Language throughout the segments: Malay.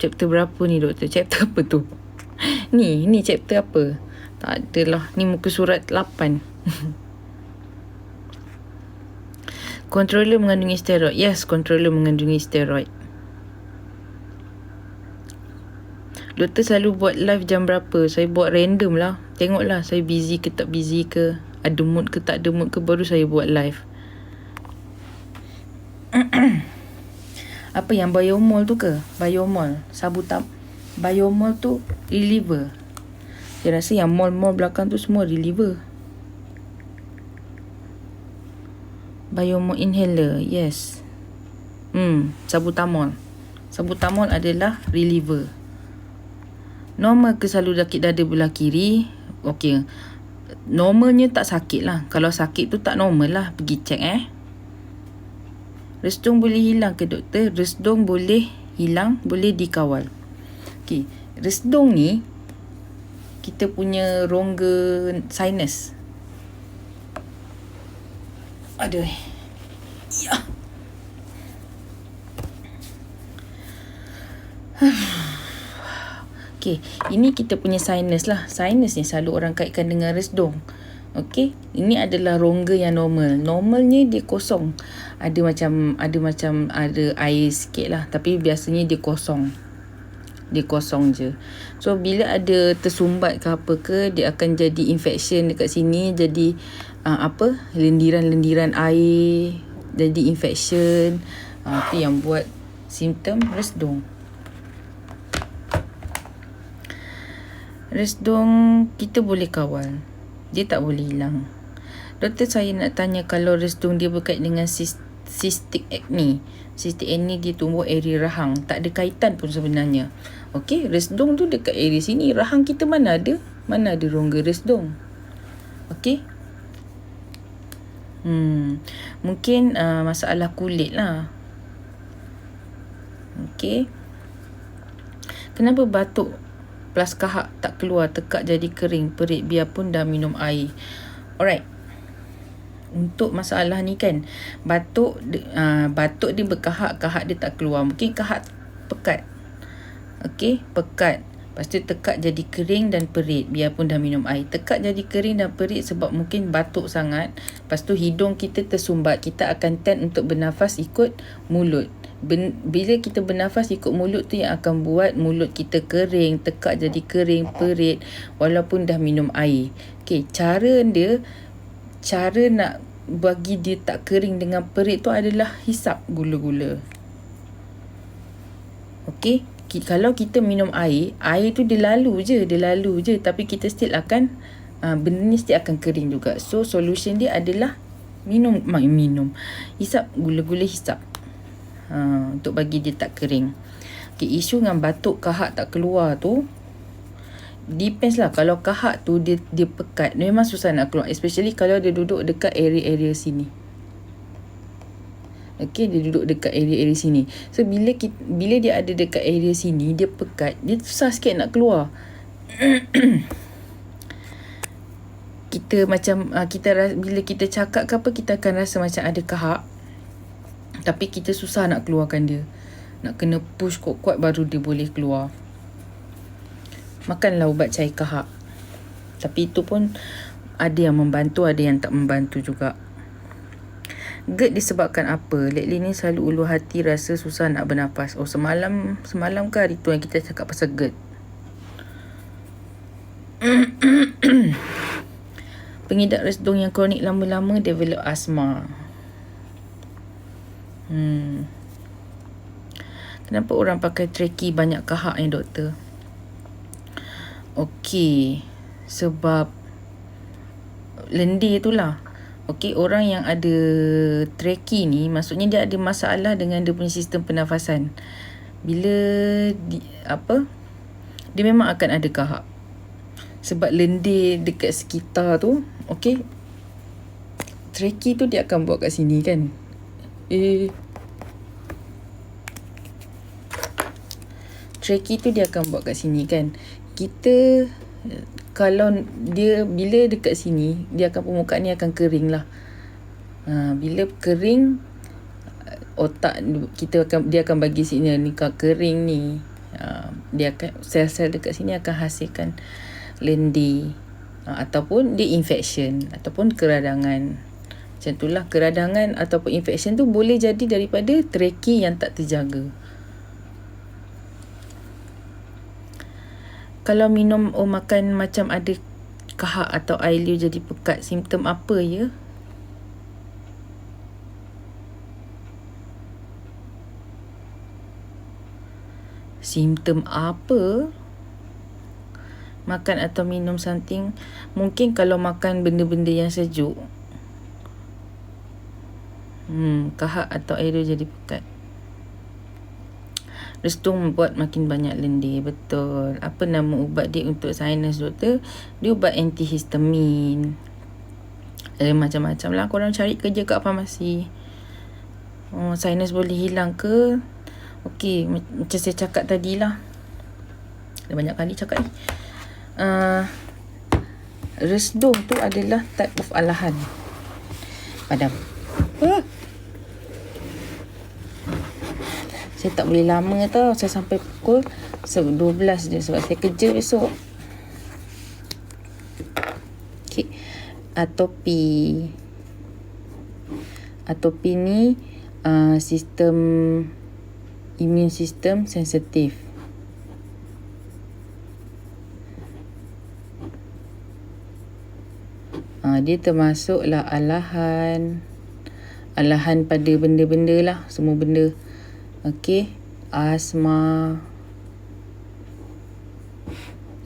Chapter berapa ni doktor? Chapter apa tu? Ni chapter apa? Tak adalah. Ni muka surat 8. Controller mengandungi steroid. Yes, controller mengandungi steroid. Doktor selalu buat live jam berapa? Saya buat random lah. Tengoklah saya busy ke tak busy ke. Ada mood ke tak ada mood ke, baru saya buat live. Apa yang Biomol tu ke? Biomol. Biomol tu reliever. Saya rasa yang mall-mall belakang tu semua reliever. Biomol inhaler. Yes. Sabutamol. Sabutamol adalah reliever. Normal ke selalu sakit dada belah kiri? Okey. Normalnya tak sakit lah. Kalau sakit tu tak normal lah. Pergi check Resdung boleh hilang ke doktor? Resdung boleh hilang, boleh dikawal. Okey. Resdung ni kita punya rongga sinus. Aduh. Ya. Okey, ini kita punya sinus lah. Sinus ni selalu orang kaitkan dengan resdung. Okey, ini adalah rongga yang normal. Normalnya dia kosong. Ada air sikit lah, tapi biasanya dia kosong. Dia kosong je. So bila ada tersumbat ke apa ke, dia akan jadi infection dekat sini, jadi lendiran-lendiran air, jadi infection. Itu yang buat simptom resdung. Resdung kita boleh kawal. Dia tak boleh hilang. Doktor, saya nak tanya, kalau resdung dia berkait dengan cystic acne. Cystic acne dia tumbuh area rahang. Tak ada kaitan pun sebenarnya. Okey, resdung tu dekat area sini. Rahang kita mana ada? Mana ada rongga resdung? Okey. Mungkin masalah kulit lah. Okey. Kenapa batuk plus kahak tak keluar, tekak jadi kering, perit biarpun dah minum air? Alright. Untuk masalah ni kan, batuk dia berkahak, kahak dia tak keluar. Mungkin kahak pekat. Okey, pekat. Lepas tu tekak jadi kering dan perit biarpun dah minum air. Tekak jadi kering dan perit sebab mungkin batuk sangat. Lepas tu hidung kita tersumbat. Kita akan tend untuk bernafas ikut mulut. Bila kita bernafas ikut mulut tu yang akan buat mulut kita kering, tekak jadi kering, perit walaupun dah minum air. Okey, cara nak bagi dia tak kering dengan perit tu adalah hisap gula-gula. Okey, kalau kita minum air tu dia lalu je, tapi kita still akan benda ni still akan kering juga. So solution dia adalah minum, hisap gula-gula, hisap. Untuk bagi dia tak kering. Okay, isu dengan batuk kahak tak keluar tu depends lah. Kalau kahak tu dia pekat, memang susah nak keluar, especially kalau dia duduk dekat area-area sini. Okay, dia duduk dekat area-area sini. So bila dia ada dekat area sini, dia pekat, dia susah sikit nak keluar. Bila kita cakap ke apa, kita akan rasa macam ada kahak, tapi kita susah nak keluarkan dia. Nak kena push kuat-kuat baru dia boleh keluar. Makanlah ubat cair kahak. Tapi itu pun ada yang membantu, ada yang tak membantu juga. GERD disebabkan apa? Lately ni selalu ulu hati, rasa susah nak bernafas. Oh, semalam ke hari tu yang kita cakap pasal GERD. Pengidap resdung yang kronik lama-lama develop asma. Kenapa orang pakai trachea banyak kahak ni doktor? Okey, sebab lendir tu lah. Okey, orang yang ada trachea ni, maksudnya dia ada masalah dengan dia punya sistem pernafasan. Bila dia memang akan ada kahak. Sebab lendir dekat sekitar tu, okey, trachea tu dia akan buat kat sini kan. Trachea tu dia akan buat kat sini kan. Kita kalau bila dekat sini, dia akan, permukaan ni akan kering lah. Bila kering, otak kita dia akan bagi signal ni kering ni. Dia akan, sel-sel dekat sini akan hasilkan lendir, ataupun dia infection ataupun keradangan. Macam itulah, keradangan ataupun infection tu boleh jadi daripada trachea yang tak terjaga. Kalau minum makan macam ada kahak atau air liur jadi pekat, simptom apa ya? Simptom apa? Makan atau minum something, mungkin kalau makan benda-benda yang sejuk, kahak atau air liur jadi pekat. Restung membuat makin banyak lendir. Betul. Apa nama ubat dia untuk sinus, doktor? Dia ubat antihistamin. Macam-macam lah. Korang cari kerja kat farmasi. Sinus boleh hilang ke? Okey, macam saya cakap tadi lah. Dah banyak kali cakap ni. Resdung tu adalah type of alahan. Padam. Saya tak boleh lama tau. Saya sampai pukul 12 je sebab saya kerja besok. Okay. Atopi. Atopi ni sistem immune system sensitif. Dia termasuklah alahan pada benda-benda lah, semua benda. Okey, asma,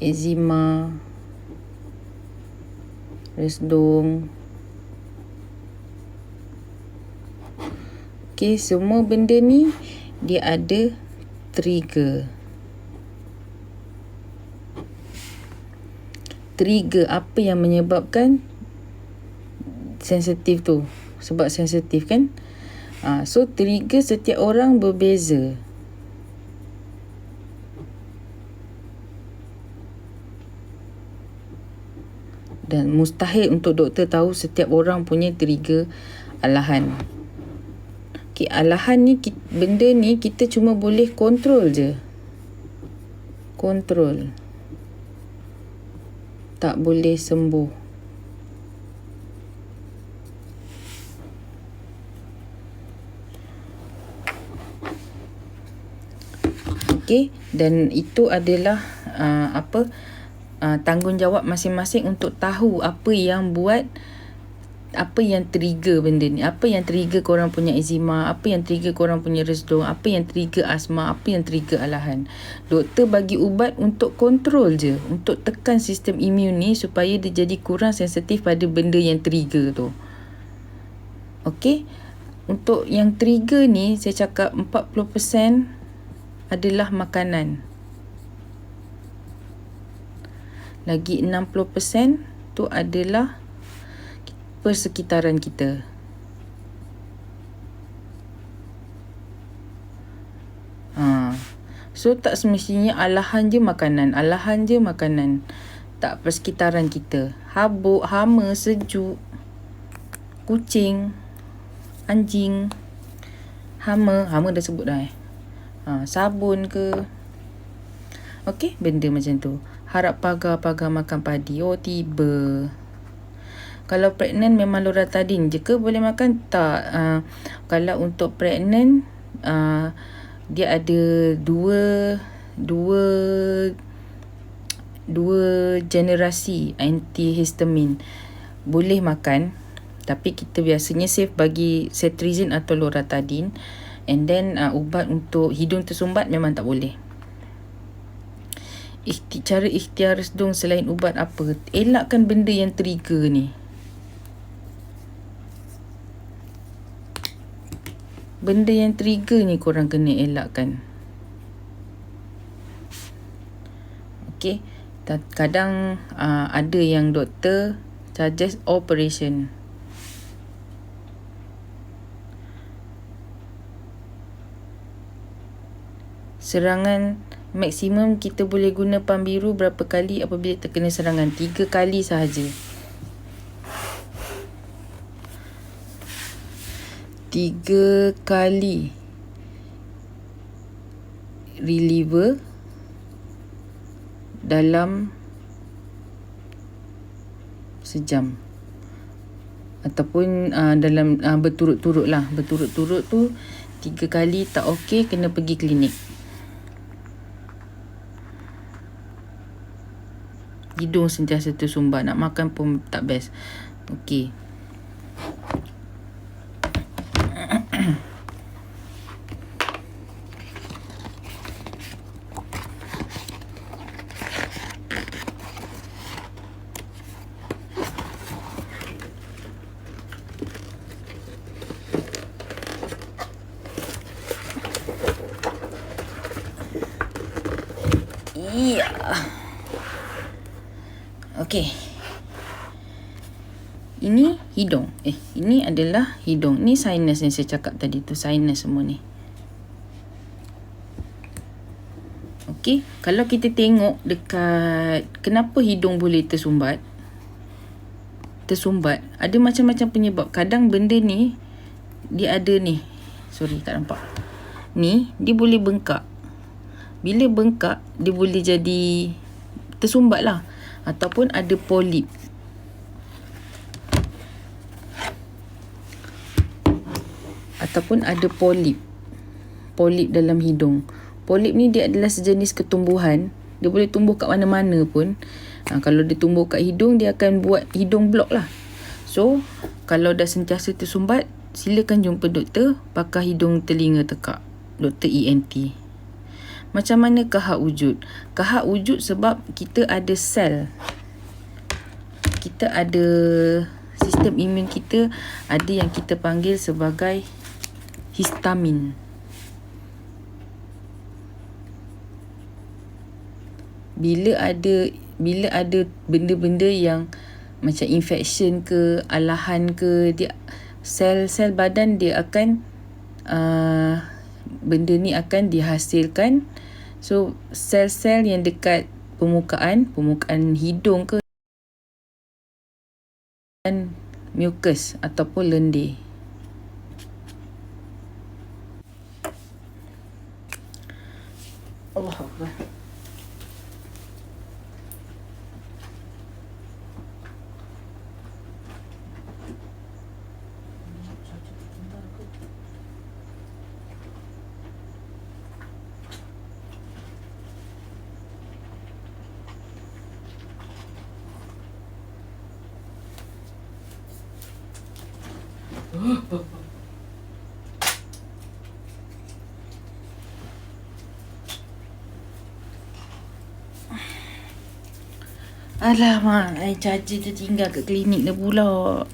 eczema, resdung. Okey, semua benda ni dia ada trigger. Trigger apa yang menyebabkan sensitif tu? Sebab sensitif kan? So trigger setiap orang berbeza. Dan mustahil untuk doktor tahu setiap orang punya trigger alahan. Okay, alahan ni, benda ni kita cuma boleh kontrol je. Kontrol. Tak boleh sembuh. Okey, dan itu adalah tanggungjawab masing-masing untuk tahu apa yang trigger benda ni, apa yang trigger korang punya eczema, apa yang trigger korang punya resdung, apa yang trigger asma, apa yang trigger alahan. Doktor bagi ubat untuk kontrol je, untuk tekan sistem imun ni supaya dia jadi kurang sensitif pada benda yang trigger tu. Okey, untuk yang trigger ni saya cakap 40% adalah makanan. Lagi 60% tu adalah persekitaran kita. So tak semestinya alahan je makanan. Tak, persekitaran kita. Habuk, hama, sejuk, kucing, anjing, hama dah sebut dah sabun ke. Okey, benda macam tu. Harap pagar makan padi. Oh, tiba. Kalau pregnant memang loratadin je ke boleh makan? Tak. Kalau untuk pregnant, dia ada dua generasi antihistamin. Boleh makan, tapi kita biasanya safe bagi cetirizine atau loratadin. And then ubat untuk hidung tersumbat memang tak boleh. Cara ikhtiar resdung selain ubat apa? Elakkan benda yang trigger ni. Benda yang trigger ni korang kena elakkan. Okay. Kadang ada yang doktor suggest operation. Serangan maksimum kita boleh guna pam biru berapa kali apabila terkena serangan? 3 kali sahaja. 3 kali reliever dalam sejam. Ataupun dalam berturut-turut lah. Berturut-turut tu 3 kali tak okey, kena pergi klinik. Hidung sentiasa tersumbat, nak makan pun tak best. Okey. Iya. Okey. Ini hidung. Ini adalah hidung. Ni sinus yang saya cakap tadi tu. Sinus semua ni. Okey. Kalau kita tengok dekat kenapa hidung boleh tersumbat. Ada macam-macam penyebab. Kadang benda ni dia ada ni. Sorry, tak nampak. Ni dia boleh bengkak. Bila bengkak, dia boleh jadi tersumbat lah. Ataupun ada polip. Polip dalam hidung. Polip ni dia adalah sejenis ketumbuhan. Dia boleh tumbuh kat mana-mana pun. Kalau dia tumbuh kat hidung, dia akan buat hidung blok lah. So, kalau dah sentiasa tersumbat, silakan jumpa doktor pakar hidung telinga tekak. Doktor ENT. Macam mana kahak wujud? Kahak wujud sebab kita ada sel. Kita ada sistem imun kita, ada yang kita panggil sebagai histamin. Bila ada benda-benda yang macam infection ke, alahan ke, dia sel-sel badan dia akan benda ni akan dihasilkan. So sel-sel yang dekat permukaan hidung ke dan mucus ataupun lendir. Allah Akbar. Alamak, charger tertinggal kat klinik dah pula.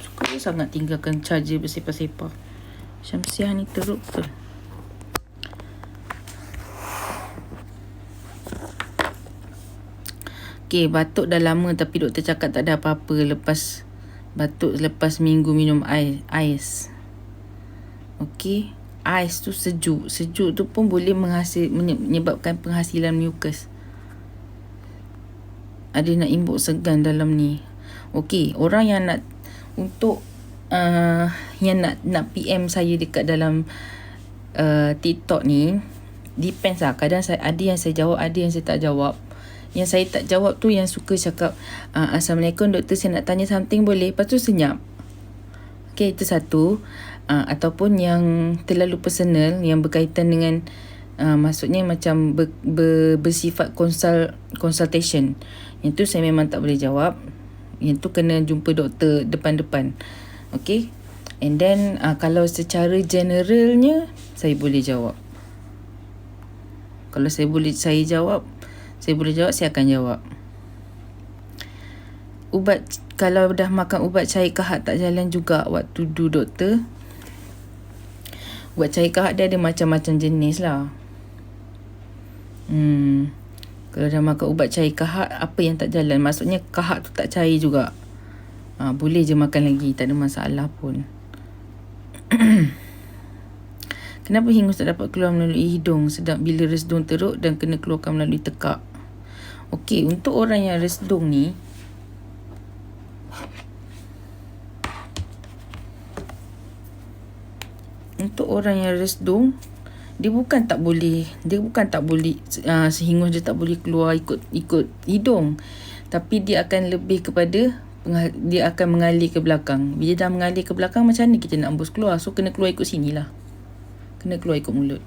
Suka sangat tinggalkan charger bersepah-sepah. Syamsiah ni teruk betul. Okay, batuk dah lama tapi doktor cakap tak ada apa-apa lepas batuk lepas minggu minum ais. Okey, ais tu sejuk. Sejuk tu pun boleh menyebabkan penghasilan mucus. Ada nak imbuk segan dalam ni. Okey, orang yang nak untuk yang nak PM saya dekat dalam TikTok ni, depends lah. Kadang ada yang saya jawab, ada yang saya tak jawab. Yang saya tak jawab tu yang suka cakap Assalamualaikum doktor, saya nak tanya something boleh? Lepas tu senyap. Okay, itu satu. Ataupun yang terlalu personal, yang berkaitan dengan maksudnya macam bersifat consultation. Yang tu saya memang tak boleh jawab. Yang tu kena jumpa doktor depan-depan. Okay. And then kalau secara generalnya saya boleh jawab. Kalau saya boleh jawab, saya akan jawab. Ubat, kalau dah makan ubat cair kahak tak jalan juga, what to do doktor? Ubat cair kahak dia ada macam-macam jenis lah. Kalau dah makan ubat cair kahak, apa yang tak jalan? Maksudnya kahak tu tak cair juga. Boleh je makan lagi, tak ada masalah pun. Kenapa hingus tak dapat keluar melalui hidung sedang bila resdung teruk dan kena keluarkan melalui tekak? Okey, untuk orang yang resdung ni, Untuk orang yang resdung, dia bukan tak boleh sehingus dia tak boleh keluar ikut hidung, tapi dia akan lebih kepada dia akan mengalir ke belakang. Bila dah mengalir ke belakang, macam mana kita nak hembus keluar? So kena keluar ikut sini lah, kena keluar ikut mulut.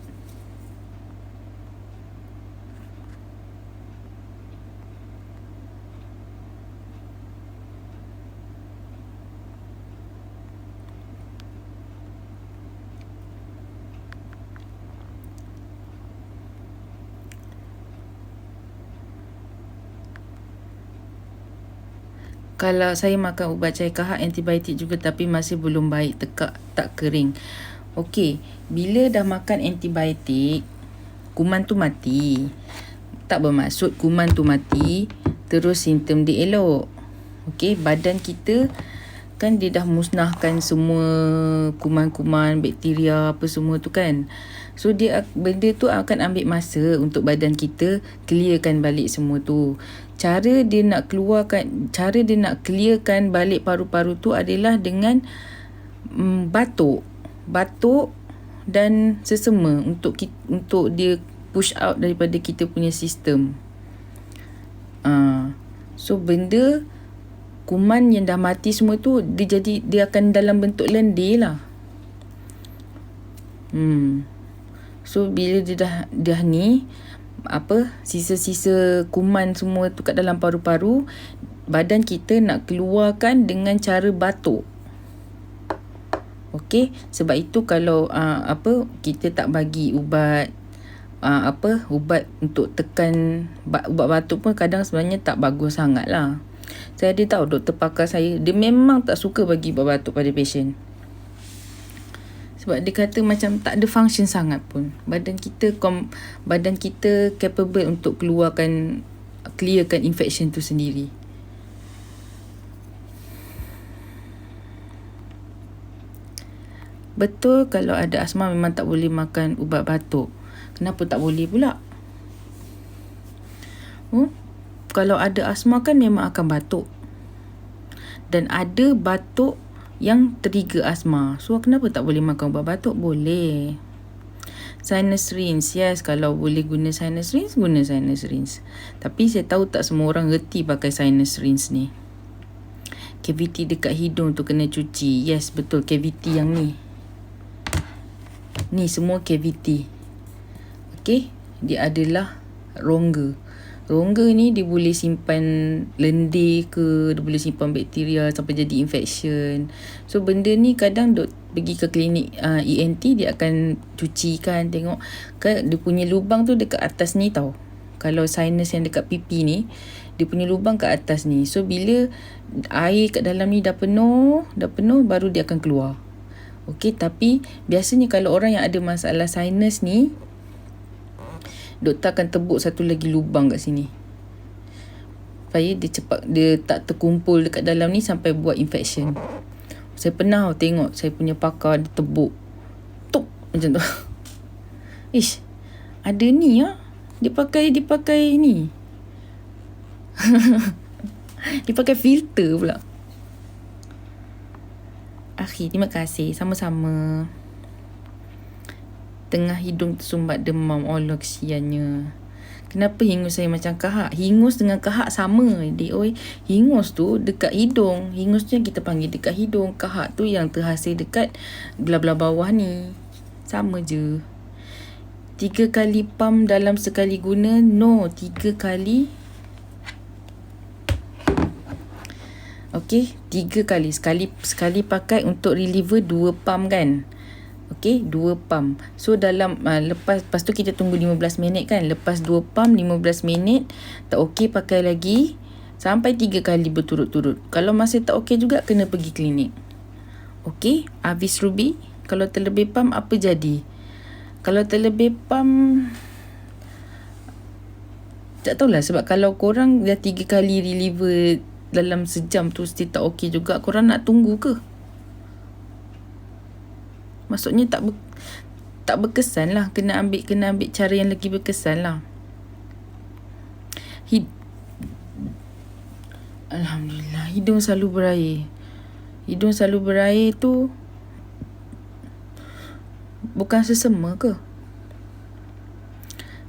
Kalau saya makan ubat cair kahak antibiotik juga tapi masih belum baik, tekak tak kering. Okey, bila dah makan antibiotik, kuman tu mati. Tak bermaksud kuman tu mati terus simptom dia elok. Okey, badan kita kan dia dah musnahkan semua kuman-kuman, bakteria apa semua tu kan. So benda tu akan ambil masa untuk badan kita clearkan balik semua tu. Cara dia nak clearkan balik paru-paru tu adalah dengan batuk dan sesama untuk dia push out daripada kita punya sistem. So benda kuman yang dah mati semua tu dia akan dalam bentuk lendir lah. So bila dia dah ni sisa-sisa kuman semua tu kat dalam paru-paru, badan kita nak keluarkan dengan cara batuk. Okey, sebab itu kalau kita tak bagi ubat ubat untuk tekan ubat batuk pun kadang sebenarnya tak bagus sangat lah. Saya ada tahu doktor pakar saya, dia memang tak suka bagi ubat batuk pada pasien. Sebab dia kata macam tak ada function sangat pun. Badan kita capable untuk clearkan infection tu sendiri. Betul kalau ada asma memang tak boleh makan ubat batuk. Kenapa tak boleh pula? Kalau ada asma kan memang akan batuk. Dan ada batuk yang trigger asma. So kenapa tak boleh makan ubat batuk? Boleh. Sinus rinse, yes, kalau boleh guna sinus rinse, guna sinus rinse. Tapi saya tahu tak semua orang reti pakai sinus rinse ni. Cavity dekat hidung tu kena cuci. Yes, betul, cavity yang ni. Ni semua cavity. Okey, dia adalah rongga. Rongga ni dia boleh simpan lendir ke, dia boleh simpan bakteria sampai jadi infection. So benda ni kadang pergi ke klinik ENT, dia akan cucikan, tengok kan dia punya lubang tu dekat atas ni tau. Kalau sinus yang dekat pipi ni, dia punya lubang kat atas ni. So bila air kat dalam ni dah penuh baru dia akan keluar. Okey, tapi biasanya kalau orang yang ada masalah sinus ni, doktor akan tebuk satu lagi lubang kat sini supaya dia tak terkumpul dekat dalam ni sampai buat infection. Saya pernah tengok saya punya pakar dia tebuk tuk macam tu. Ish, ada ni dia pakai ni. Dia pakai filter pula. Terima kasih. Sama-sama. Tengah hidung tersumbat demam. Allah, kesiannya. Kenapa hingus saya macam kahak? Hingus dengan kahak sama. Hingus tu dekat hidung. Hingus tu yang kita panggil dekat hidung. Kahak tu yang terhasil dekat belah-belah bawah ni. Sama je. 3 kali pump dalam sekali guna? No, 3 kali. Okey, 3 kali. Sekali pakai untuk reliever 2 pump kan? Okey, 2 pump. So dalam lepas tu kita tunggu 15 minit kan? Lepas 2 pump 15 minit tak okey, pakai lagi sampai 3 kali berturut-turut. Kalau masih tak okey juga, kena pergi klinik. Okey, Avis Ruby, kalau terlebih pump apa jadi? Kalau terlebih pump, tak tahulah, sebab kalau korang dah 3 kali reliever dalam sejam tu still tak okey juga, korang nak tunggu ke? Maksudnya tak berkesan lah. Kena ambil cara yang lagi berkesan lah. Alhamdulillah, hidung selalu berair. Hidung selalu berair tu Bukan sesama ke?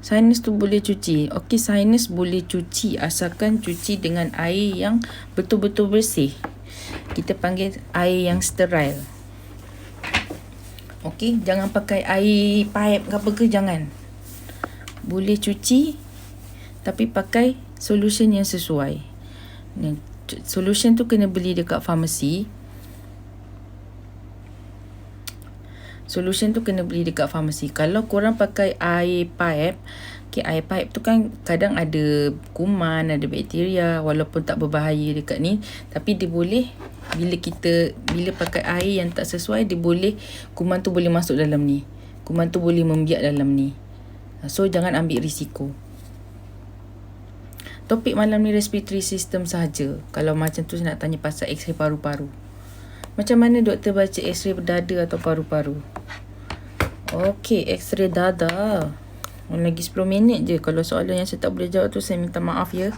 Sinus tu boleh cuci. Okey, sinus boleh cuci asalkan cuci dengan air yang betul-betul bersih. Kita panggil air yang sterile. Okey, jangan pakai air pipe ke apa ke, jangan. Boleh cuci tapi pakai solution yang sesuai. Solution tu kena beli dekat farmasi. Kalau korang pakai air pipe, air pipe tu kan kadang ada kuman, ada bakteria, walaupun tak berbahaya dekat ni, tapi dia boleh, bila pakai air yang tak sesuai, dia boleh, kuman tu boleh masuk dalam ni. Kuman tu boleh membiak dalam ni. So jangan ambil risiko. Topik malam ni respiratory system sahaja. Kalau macam tu saya nak tanya pasal X-ray paru-paru. Macam mana doktor baca X-ray dada atau paru-paru? Okey, X-ray dada. Lagi 10 minit je. Kalau soalan yang saya tak boleh jawab tu, saya minta maaf ya.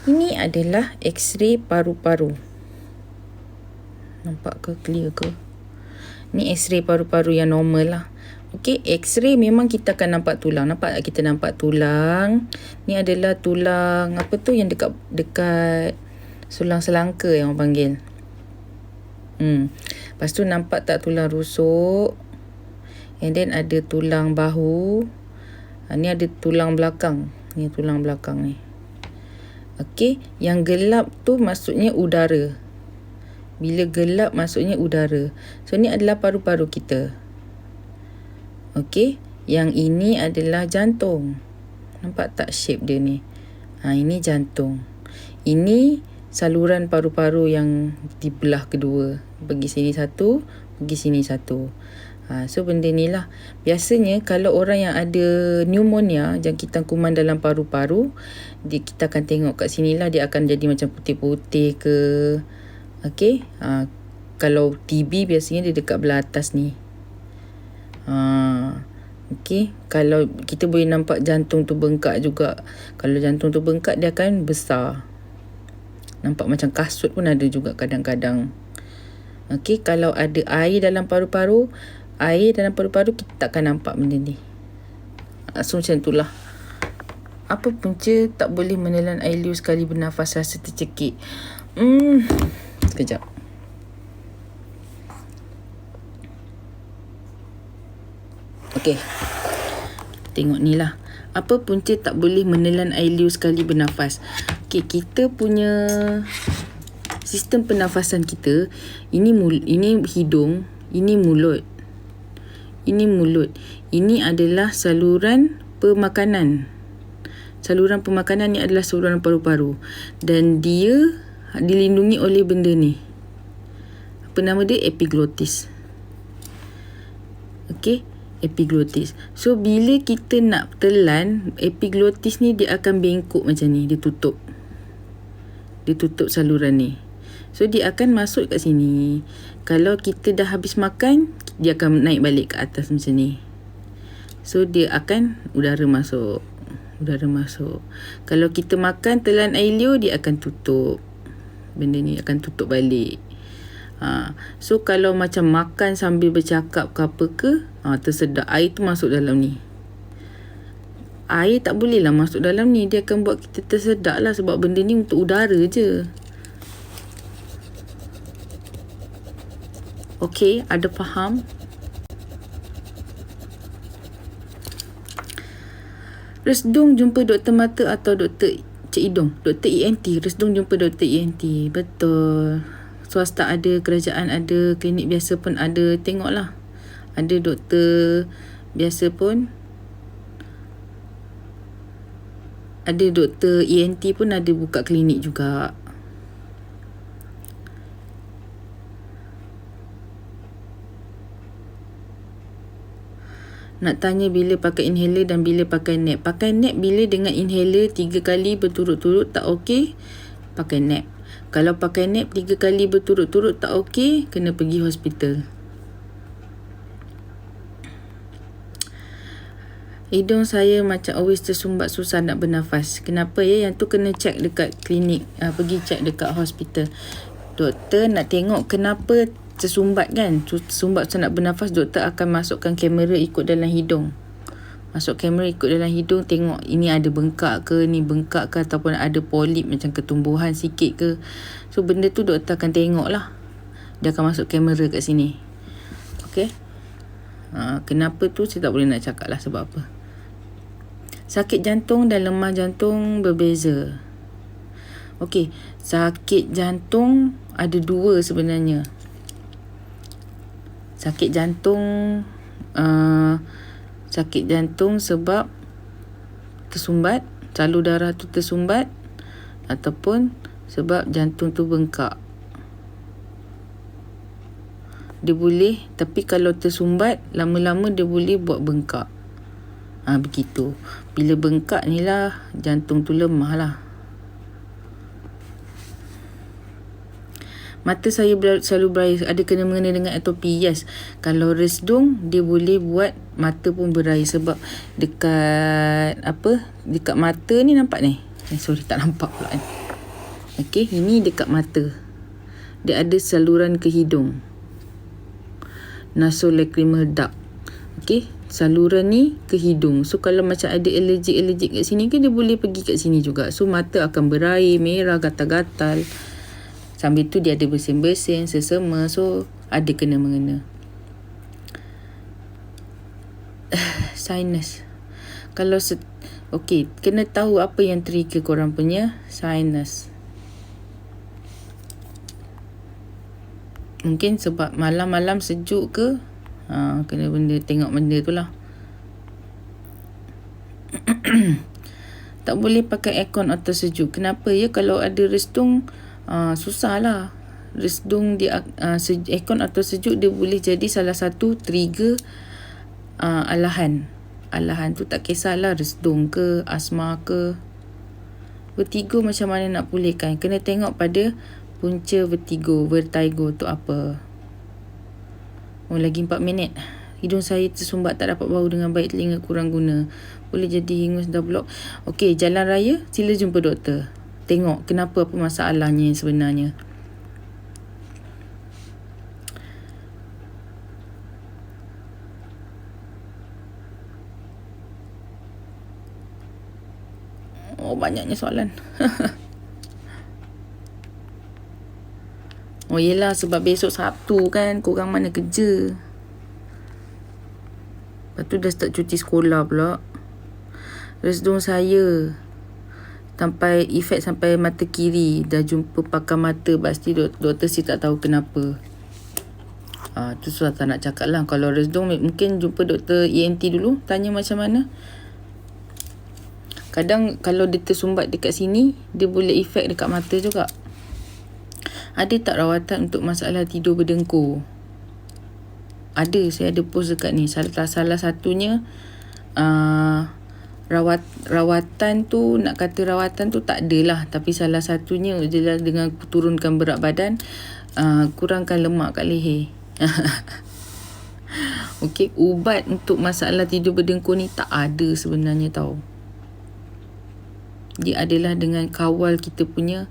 Ini adalah X-ray paru-paru. Nampak ke? Clear ke? Ni X-ray paru-paru yang normal lah. Okey, X-ray memang kita akan nampak tulang. Nampak tak kita nampak tulang? Ni adalah tulang apa tu yang dekat sulang selangka yang orang panggil. Lepas tu nampak tak tulang rusuk? And then ada tulang bahu. Ni ada tulang belakang. Ni tulang belakang ni. Okey, yang gelap tu maksudnya udara. Bila gelap maksudnya udara. So ni adalah paru-paru kita. Okey, yang ini adalah jantung. Nampak tak shape dia ni? Ini jantung. Ini saluran paru-paru yang dibelah kedua. Pergi sini satu, pergi sini satu. So benda ni lah. Biasanya kalau orang yang ada pneumonia, jangkitan kuman dalam paru-paru, kita akan tengok kat sini lah, dia akan jadi macam putih-putih ke. Okey. Kalau TB biasanya dia dekat belah atas ni. Okey. Kalau kita boleh nampak jantung tu bengkak juga. Kalau jantung tu bengkak, dia akan besar. Nampak macam kasut pun ada juga kadang-kadang. Okey. Kalau ada air dalam paru-paru, kita tak akan nampak benda ni. So macam itulah. Apa punca tak boleh menelan air liur sekali bernafas rasa tercekik? Sekejap. Okey. Tengok ni lah. Apa punca tak boleh menelan air liur sekali bernafas? Okey, kita punya sistem pernafasan kita, ini hidung, ini mulut. Ini adalah saluran pemakanan. Saluran pemakanan ni adalah saluran paru-paru. Dan dia dilindungi oleh benda ni. Apa nama dia? Epiglottis. Okey, epiglottis. So bila kita nak telan, epiglottis ni dia akan bengkok macam ni, dia tutup saluran ni. So dia akan masuk kat sini. Kalau kita dah habis makan, dia akan naik balik ke atas macam ni. So dia akan udara masuk. Kalau kita makan telan air liur, dia akan tutup. Benda ni akan tutup balik. So kalau macam makan sambil bercakap ke apa ke, tersedak, air tu masuk dalam ni. Air tak boleh lah masuk dalam ni. Dia akan buat kita tersedak lah, sebab benda ni untuk udara je. Okey, ada faham? Resdung jumpa doktor mata atau doktor cik hidung? Doktor ENT. Resdung jumpa doktor ENT. Betul. Swasta ada, kerajaan ada, klinik biasa pun ada. Tengoklah. Ada doktor biasa pun. Ada doktor ENT pun ada buka klinik juga. Nak tanya bila pakai inhaler dan bila pakai nap. Pakai nap bila dengan inhaler 3 kali berturut-turut tak okey, pakai nap. Kalau pakai nap 3 kali berturut-turut tak okey, kena pergi hospital. Hidung saya macam always tersumbat, susah nak bernafas. Kenapa ya? Yang tu kena check dekat klinik. Pergi check dekat hospital. Doktor nak tengok kenapa tersumbat kan. Tersumbat susah nak bernafas, doktor akan masukkan kamera ikut dalam hidung. Masuk kamera ikut dalam hidung, tengok ini ada bengkak ke, ni bengkak ke, ataupun ada polip macam ketumbuhan sikit ke. So benda tu doktor akan tengok lah. Dia akan masuk kamera kat sini. Okay. Kenapa tu saya tak boleh nak cakap lah sebab apa. Sakit jantung dan lemah jantung berbeza. Okey, sakit jantung ada 2 sebenarnya. Sakit jantung sebab tersumbat, salur darah tu tersumbat, ataupun sebab jantung tu bengkak. Dia boleh, tapi kalau tersumbat lama-lama dia boleh buat bengkak. Begitu. Bila bengkak ni lah jantung tu lemah lah. Mata saya selalu berair. Ada kena-mengena dengan atopi? Yes. Kalau resdung, dia boleh buat mata pun berair. Sebab dekat mata ni nampak ni. Sorry, tak nampak pula kan. Okay, ini dekat mata. Dia ada saluran ke hidung. Nasolacrimal duct. Okay, saluran ni ke hidung. So kalau macam ada allergic kat sini kan, dia boleh pergi kat sini juga. So mata akan berair, merah, gatal-gatal. Sambil tu dia ada bersin-bersin, sesama. So ada kena-mengena. Sinus. Kalau okey, kena tahu apa yang trigger korang punya sinus. Mungkin sebab malam-malam sejuk ke, kena tengok benda tu lah. Tak boleh pakai aircon atau sejuk. Kenapa ya? Kalau ada resdung, susah lah. Resdung dia aircon atau sejuk, dia boleh jadi salah satu trigger alahan. Alahan tu tak kisahlah resdung ke, asma ke. Vertigo macam mana nak pulihkan? Kena tengok pada punca vertigo tu apa. Lagi 4 minit. Hidung saya tersumbat, tak dapat bau dengan baik, telinga kurang guna. Boleh jadi hingus dah blok. Okey, jalan raya, sila jumpa doktor. Tengok kenapa, apa masalahnya sebenarnya. Banyaknya soalan. Yelah, sebab besok Sabtu kan, korang mana kerja. Lepas tu dah start cuti sekolah pula. Resdung saya sampai efek sampai mata kiri. Dah jumpa pakar mata, pasti doktor si tak tahu kenapa. Tu susah tak nak cakap lah. Kalau resdung mungkin jumpa doktor ENT dulu, tanya macam mana. Kadang kalau dia tersumbat dekat sini, dia boleh efek dekat mata juga. Ada tak rawatan untuk masalah tidur berdengkur? Ada, saya ada post dekat ni. Salah satunya rawatan tu, nak kata rawatan tu tak adalah, tapi salah satunya adalah dengan turunkan berat badan, kurangkan lemak kat leher. Okey, ubat untuk masalah tidur berdengkur ni tak ada sebenarnya tau. Dia adalah dengan kawal kita punya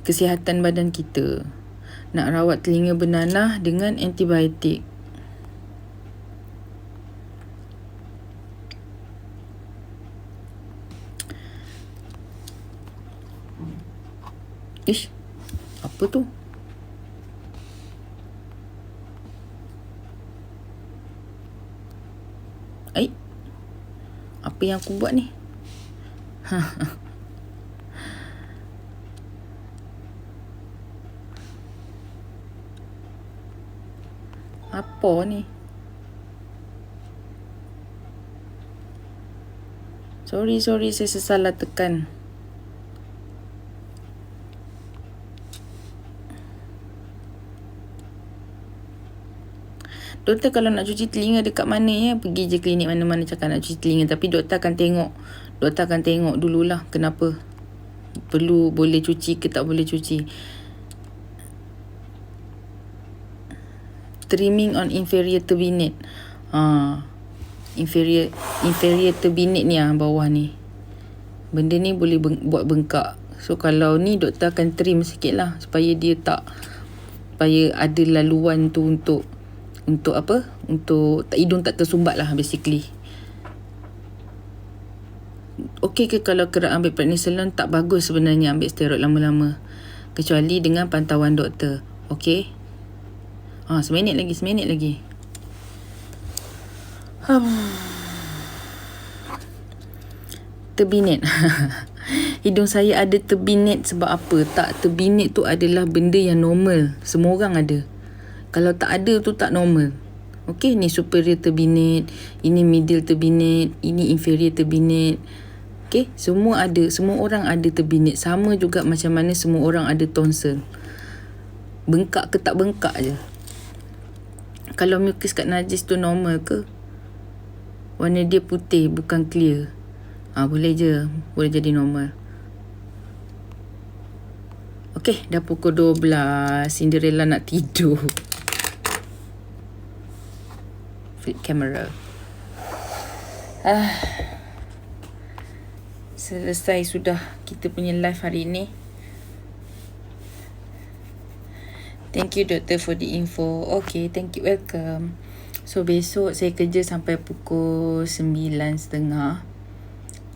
kesihatan badan kita. Nak rawat telinga bernanah dengan antibiotik. Apa tu? Apa yang aku buat ni? Apa ni? Sorry, saya salah tekan. Doktor kalau nak cuci telinga dekat mana ya? Pergi je klinik mana-mana cakap nak cuci telinga. Tapi doktor akan tengok dululah kenapa. boleh cuci ke tak boleh cuci. Trimming on inferior turbinate. Inferior turbinate ni bawah ni. Benda ni boleh buat bengkak. So kalau ni doktor akan trim sikit lah supaya dia tak, supaya ada laluan tu untuk apa? Untuk hidung tak tersumbat lah basically. Okey ke kalau kena ambil prednisolone? Tak bagus sebenarnya ambil steroid lama-lama. Kecuali dengan pantauan doktor. Okey. Seminit lagi. Turbinate. Hidung saya ada turbinate sebab apa? Tak, turbinate tu adalah benda yang normal. Semua orang ada. Kalau tak ada tu tak normal. Okey, ni superior turbinate, ini middle turbinate, ini inferior turbinate. Okey, semua ada, semua orang ada turbinate. Sama juga macam mana semua orang ada tonsil. Bengkak ke tak bengkak je. Kalau mucus kat najis tu normal ke? Warna dia putih bukan clear. Boleh je, boleh jadi normal. Okey, dah pukul 12. Cinderella nak tidur. Flip camera. Selesai sudah kita punya live hari ni. Thank you doktor for the info. Okay, thank you, welcome. So besok saya kerja sampai pukul 9.30.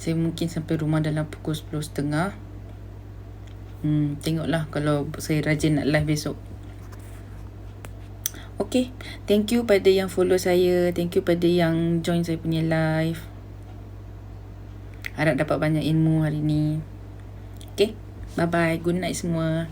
Saya mungkin sampai rumah dalam pukul 10.30. Tengoklah kalau saya rajin nak live besok. Okay, thank you pada yang follow saya. Thank you pada yang join saya punya live. Harap dapat banyak ilmu hari ni. Okay, bye-bye. Good night semua.